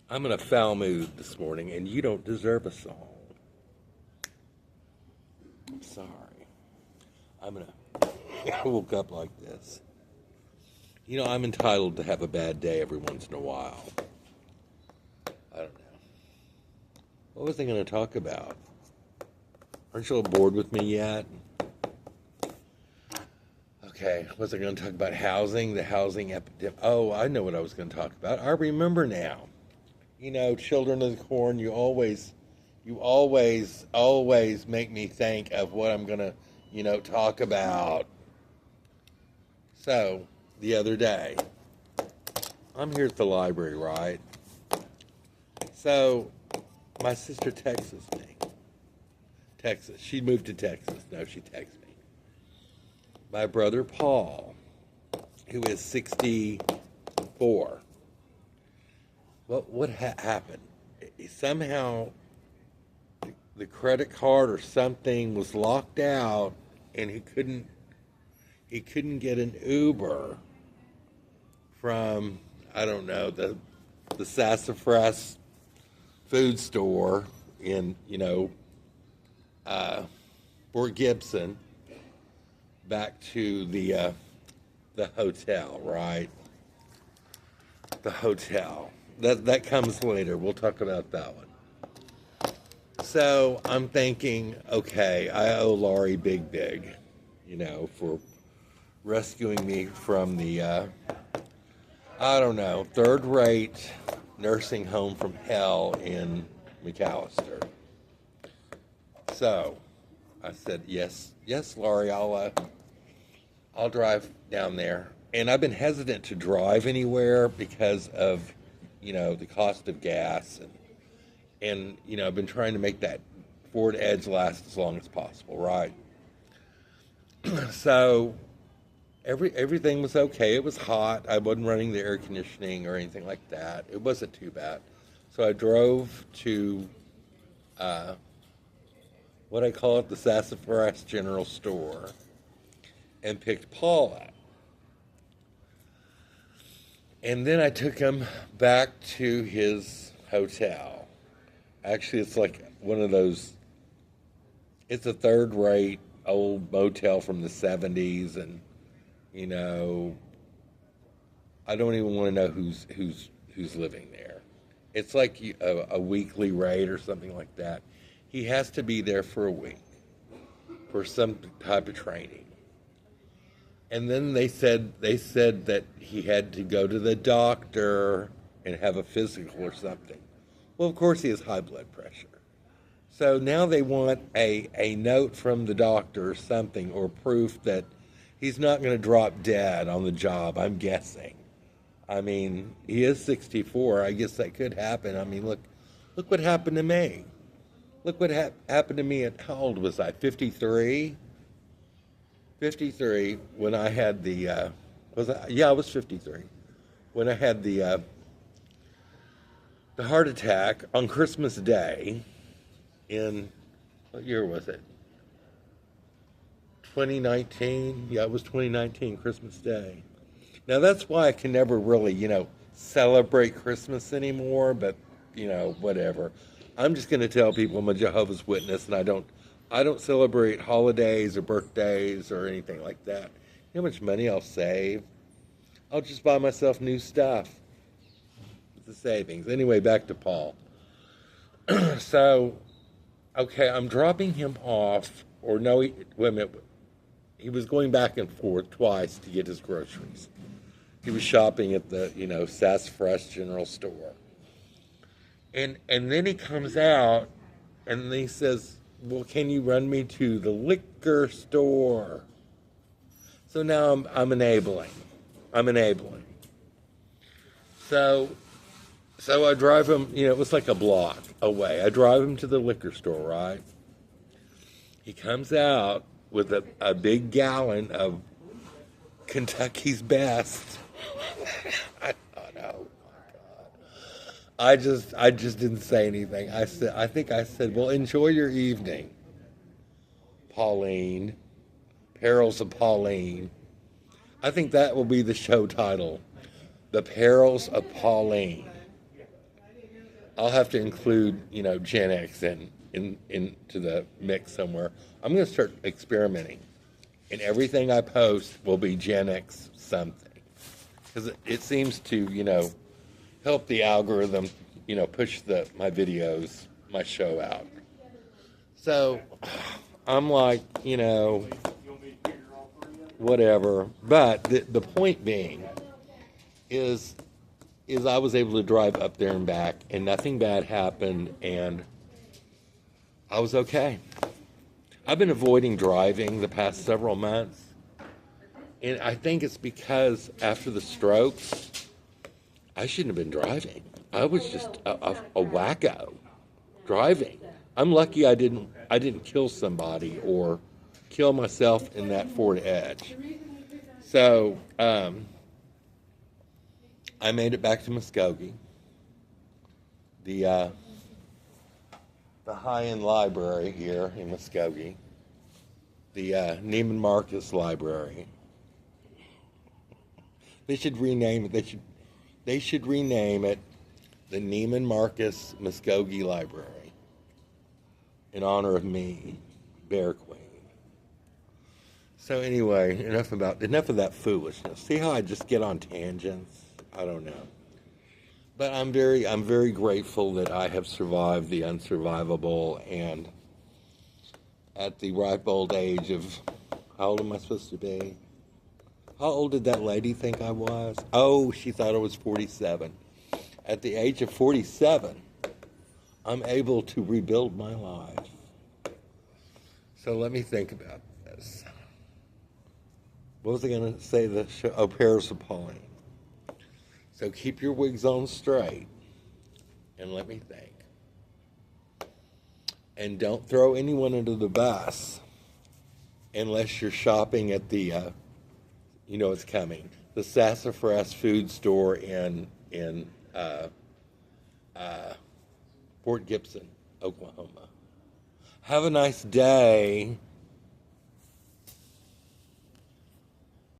I'm in a foul mood this morning, and you don't deserve a song. I'm sorry. I'm in a. I woke up like this. You know, I'm entitled to have a bad day every once in a while. I don't know. What was I going to talk about? Aren't you all bored with me yet? Okay, was I going to talk about housing, the housing epidemic? Oh, I know what I was going to talk about. I remember now. You know, Children of the Corn, you always make me think of what I'm going to, talk about. So, the other day, I'm here at the library, right? So, my sister texts me. She moved to Texas. No, she texts me. My brother Paul, who is 64. What happened? Somehow the credit card or something was locked out, and he couldn't get an Uber from, I don't know, the sassafras food store in Fort Gibson back to the hotel, right? The hotel. That comes later. We'll talk about that one. So I'm thinking, okay, I owe Laurie big, for rescuing me from the, I don't know, third-rate nursing home from hell in McAllister. So I said, yes, Laurie, I'll drive down there. And I've been hesitant to drive anywhere because of, the cost of gas. And I've been trying to make that Ford Edge last as long as possible, right? So everything was okay. It was hot. I wasn't running the air conditioning or anything like that. It wasn't too bad. So I drove to what I call it, the Sassafras General Store, and picked Paul up. And then I took him back to his hotel. Actually, it's like one of those, it's a third-rate old motel from the 70s, and, I don't even want to know who's living there. It's like a weekly rate or something like that. He has to be there for a week for some type of training. And then they said that he had to go to the doctor and have a physical or something. Well, of course he has high blood pressure. So now they want a note from the doctor or something, or proof that he's not going to drop dead on the job, I'm guessing. I mean, he is 64. I guess that could happen. I mean, look what happened to me. Look what happened to me at, how old was I, 53? 53 when I had the, I was 53. When I had the heart attack on Christmas Day in, what year was it? 2019? Yeah, it was 2019, Christmas Day. Now that's why I can never really, celebrate Christmas anymore, but, whatever. I'm just going to tell people I'm a Jehovah's Witness, and I don't celebrate holidays or birthdays or anything like that. You know how much money I'll save? I'll just buy myself new stuff with the savings. Anyway, back to Paul. So, okay, I'm dropping him off, or no, wait a minute. He was going back and forth twice to get his groceries. He was shopping at the, Sassafras General Store. And then he comes out and he says, well, can you run me to the liquor store? So now I'm enabling. So I drive him, it was like a block away. I drive him to the liquor store, right? He comes out with a big gallon of Kentucky's Best. I don't know. I just didn't say anything. I said, well, enjoy your evening, Pauline. Perils of Pauline. I think that will be the show title. The Perils of Pauline. I'll have to include, Gen X into the mix somewhere. I'm going to start experimenting, and everything I post will be Gen X something, because it seems to, help the algorithm, push my videos, my show out. So I'm like, whatever. But the point being is I was able to drive up there and back, and nothing bad happened, and I was okay. I've been avoiding driving the past several months, and I think it's because after the strokes, I shouldn't have been driving. I was just a wacko driving. I'm lucky I didn't kill somebody or kill myself in that Ford Edge. So I made it back to Muskogee. The high-end library here in Muskogee, the Neiman Marcus Library. They should rename it. They should rename it the Neiman Marcus Muskogee Library in honor of me, Bear Queen. So anyway, enough of that foolishness. See how I just get on tangents? I don't know. But I'm very grateful that I have survived the unsurvivable, and at the ripe old age of, how old am I supposed to be? How old did that lady think I was? Oh, she thought I was 47. At the age of 47, I'm able to rebuild my life. So let me think about this. What was I going to say? The show? Oh, Perils of Pauline. So keep your wigs on straight, and let me think. And don't throw anyone under the bus unless you're shopping at the, it's coming, the Sassafras food store in Fort Gibson, Oklahoma. Have a nice day.